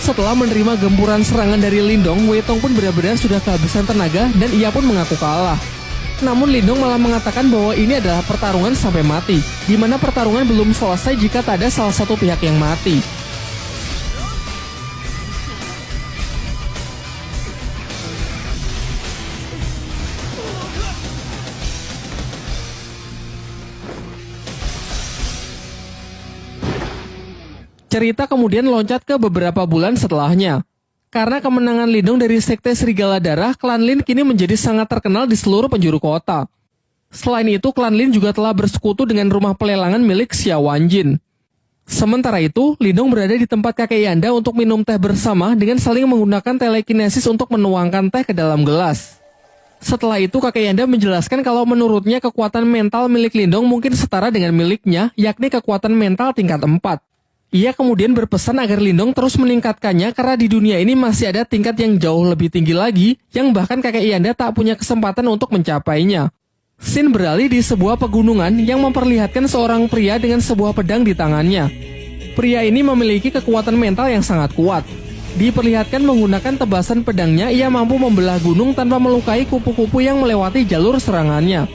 Setelah menerima gempuran serangan dari Lindong, Weitong pun benar-benar sudah kehabisan tenaga dan ia pun mengaku kalah. Namun Lindong malah mengatakan bahwa ini adalah pertarungan sampai mati, di mana pertarungan belum selesai jika tak ada salah satu pihak yang mati. Cerita kemudian loncat ke beberapa bulan setelahnya. Karena kemenangan Lindong dari Sekte Serigala Darah, klan Lin kini menjadi sangat terkenal di seluruh penjuru kota. Selain itu, klan Lin juga telah bersekutu dengan rumah pelelangan milik Xia Wanjin. Sementara itu, Lindong berada di tempat kakek Yanda untuk minum teh bersama dengan saling menggunakan telekinesis untuk menuangkan teh ke dalam gelas. Setelah itu, kakek Yanda menjelaskan kalau menurutnya kekuatan mental milik Lindong mungkin setara dengan miliknya, yakni kekuatan mental tingkat 4. Ia kemudian berpesan agar Lindong terus meningkatkannya karena di dunia ini masih ada tingkat yang jauh lebih tinggi lagi yang bahkan kakek Yanda tak punya kesempatan untuk mencapainya. Scene beralih di sebuah pegunungan yang memperlihatkan seorang pria dengan sebuah pedang di tangannya. Pria ini memiliki kekuatan mental yang sangat kuat. Diperlihatkan menggunakan tebasan pedangnya, ia mampu membelah gunung tanpa melukai kupu-kupu yang melewati jalur serangannya.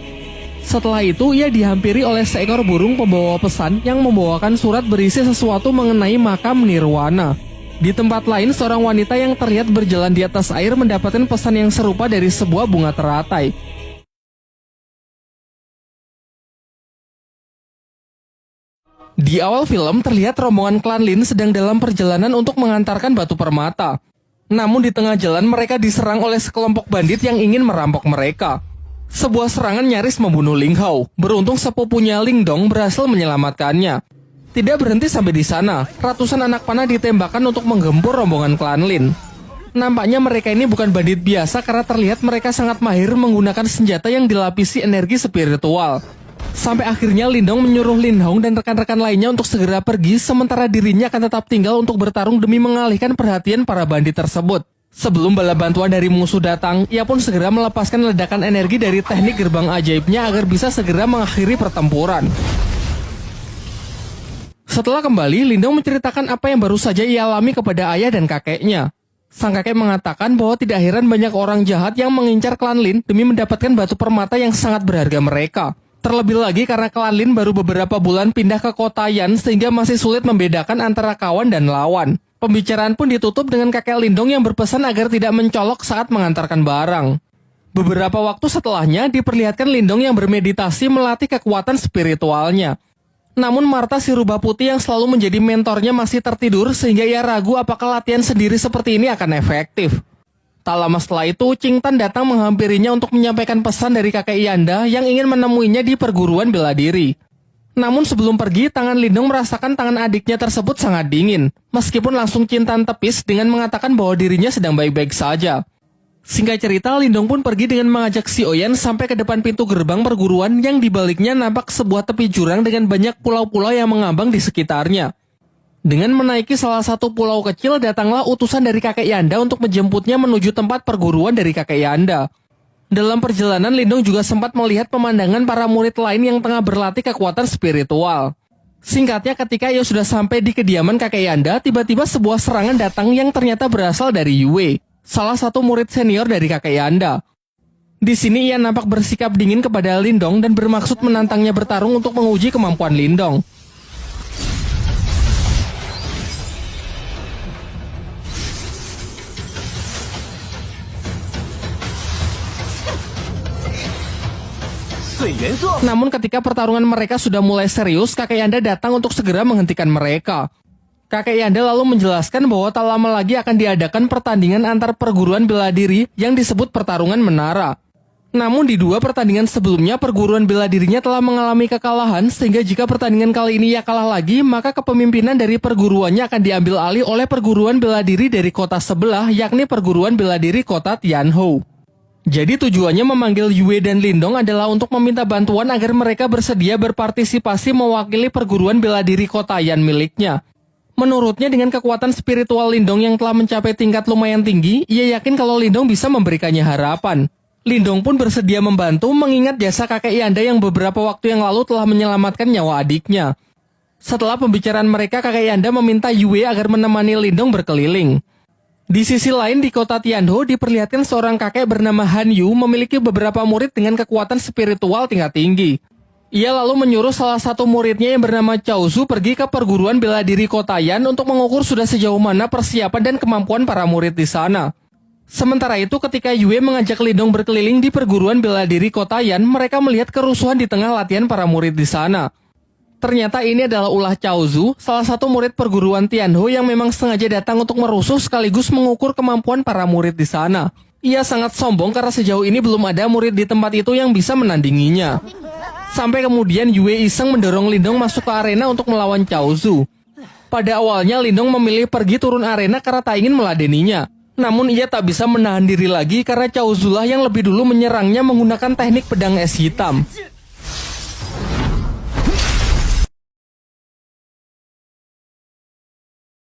Setelah itu, ia dihampiri oleh seekor burung pembawa pesan yang membawakan surat berisi sesuatu mengenai makam Nirwana. Di tempat lain, seorang wanita yang terlihat berjalan di atas air mendapatkan pesan yang serupa dari sebuah bunga teratai. Di awal film, terlihat rombongan klan Lin sedang dalam perjalanan untuk mengantarkan batu permata. Namun di tengah jalan, mereka diserang oleh sekelompok bandit yang ingin merampok mereka. Sebuah serangan nyaris membunuh Ling Hao. Beruntung sepupunya Lingdong berhasil menyelamatkannya. Tidak berhenti sampai di sana, ratusan anak panah ditembakkan untuk menggempur rombongan klan Lin. Nampaknya mereka ini bukan bandit biasa karena terlihat mereka sangat mahir menggunakan senjata yang dilapisi energi spiritual. Sampai akhirnya Lindong menyuruh Lin Hong dan rekan-rekan lainnya untuk segera pergi, sementara dirinya akan tetap tinggal untuk bertarung demi mengalihkan perhatian para bandit tersebut. Sebelum bala bantuan dari musuh datang, ia pun segera melepaskan ledakan energi dari teknik gerbang ajaibnya agar bisa segera mengakhiri pertempuran. Setelah kembali, Lindong menceritakan apa yang baru saja ia alami kepada ayah dan kakeknya. Sang kakek mengatakan bahwa tidak heran banyak orang jahat yang mengincar klan Lin demi mendapatkan batu permata yang sangat berharga mereka. Terlebih lagi karena klan Lin baru beberapa bulan pindah ke kota Yan sehingga masih sulit membedakan antara kawan dan lawan. Pembicaraan pun ditutup dengan kakek Lindong yang berpesan agar tidak mencolok saat mengantarkan barang. Beberapa waktu setelahnya diperlihatkan Lindong yang bermeditasi melatih kekuatan spiritualnya. Namun Marta si rubah putih yang selalu menjadi mentornya masih tertidur sehingga ia ragu apakah latihan sendiri seperti ini akan efektif. Tak lama setelah itu, Ching Tan datang menghampirinya untuk menyampaikan pesan dari kakek Yanda yang ingin menemuinya di perguruan bela diri. Namun sebelum pergi, tangan Lindong merasakan tangan adiknya tersebut sangat dingin. Meskipun langsung Ching Tan tepis dengan mengatakan bahwa dirinya sedang baik-baik saja. Singkat cerita, Lindong pun pergi dengan mengajak si Oyen sampai ke depan pintu gerbang perguruan yang dibaliknya nampak sebuah tepi jurang dengan banyak pulau-pulau yang mengambang di sekitarnya. Dengan menaiki salah satu pulau kecil, datanglah utusan dari kakek Yanda untuk menjemputnya menuju tempat perguruan dari kakek Yanda. Dalam perjalanan, Lindong juga sempat melihat pemandangan para murid lain yang tengah berlatih kekuatan spiritual. Singkatnya, ketika ia sudah sampai di kediaman kakek Yanda, tiba-tiba sebuah serangan datang yang ternyata berasal dari Yue, salah satu murid senior dari kakek Yanda. Di sini ia nampak bersikap dingin kepada Lindong dan bermaksud menantangnya bertarung untuk menguji kemampuan Lindong. Namun ketika pertarungan mereka sudah mulai serius, kakek Yanda datang untuk segera menghentikan mereka. Kakek Yanda lalu menjelaskan bahwa tak lama lagi akan diadakan pertandingan antar perguruan bela diri yang disebut pertarungan menara. Namun di dua pertandingan sebelumnya, perguruan bela dirinya telah mengalami kekalahan, sehingga jika pertandingan kali ini ia kalah lagi, maka kepemimpinan dari perguruannya akan diambil alih oleh perguruan bela diri dari kota sebelah, yakni perguruan bela diri kota Tianhou. Jadi tujuannya memanggil Yue dan Lindong adalah untuk meminta bantuan agar mereka bersedia berpartisipasi mewakili perguruan bela diri kota Yan miliknya. Menurutnya dengan kekuatan spiritual Lindong yang telah mencapai tingkat lumayan tinggi, ia yakin kalau Lindong bisa memberikannya harapan. Lindong pun bersedia membantu mengingat jasa kakek Yanda yang beberapa waktu yang lalu telah menyelamatkan nyawa adiknya. Setelah pembicaraan mereka, kakek Yanda meminta Yue agar menemani Lindong berkeliling. Di sisi lain, di kota Tianho diperlihatkan seorang kakek bernama Han Yu memiliki beberapa murid dengan kekuatan spiritual tingkat tinggi. Ia lalu menyuruh salah satu muridnya yang bernama Cao Zu pergi ke perguruan bela diri kota Yan untuk mengukur sudah sejauh mana persiapan dan kemampuan para murid di sana. Sementara itu, ketika Yue mengajak Lindong berkeliling di perguruan bela diri kota Yan, mereka melihat kerusuhan di tengah latihan para murid di sana. Ternyata ini adalah ulah Cao Zu, salah satu murid perguruan Tianho yang memang sengaja datang untuk merusuh sekaligus mengukur kemampuan para murid di sana. Ia sangat sombong karena sejauh ini belum ada murid di tempat itu yang bisa menandinginya. Sampai kemudian Yue iseng mendorong Lindong masuk ke arena untuk melawan Cao Zu. Pada awalnya Lindong memilih pergi turun arena karena tak ingin meladeninya. Namun ia tak bisa menahan diri lagi karena Cao Zu lah yang lebih dulu menyerangnya menggunakan teknik pedang es hitam.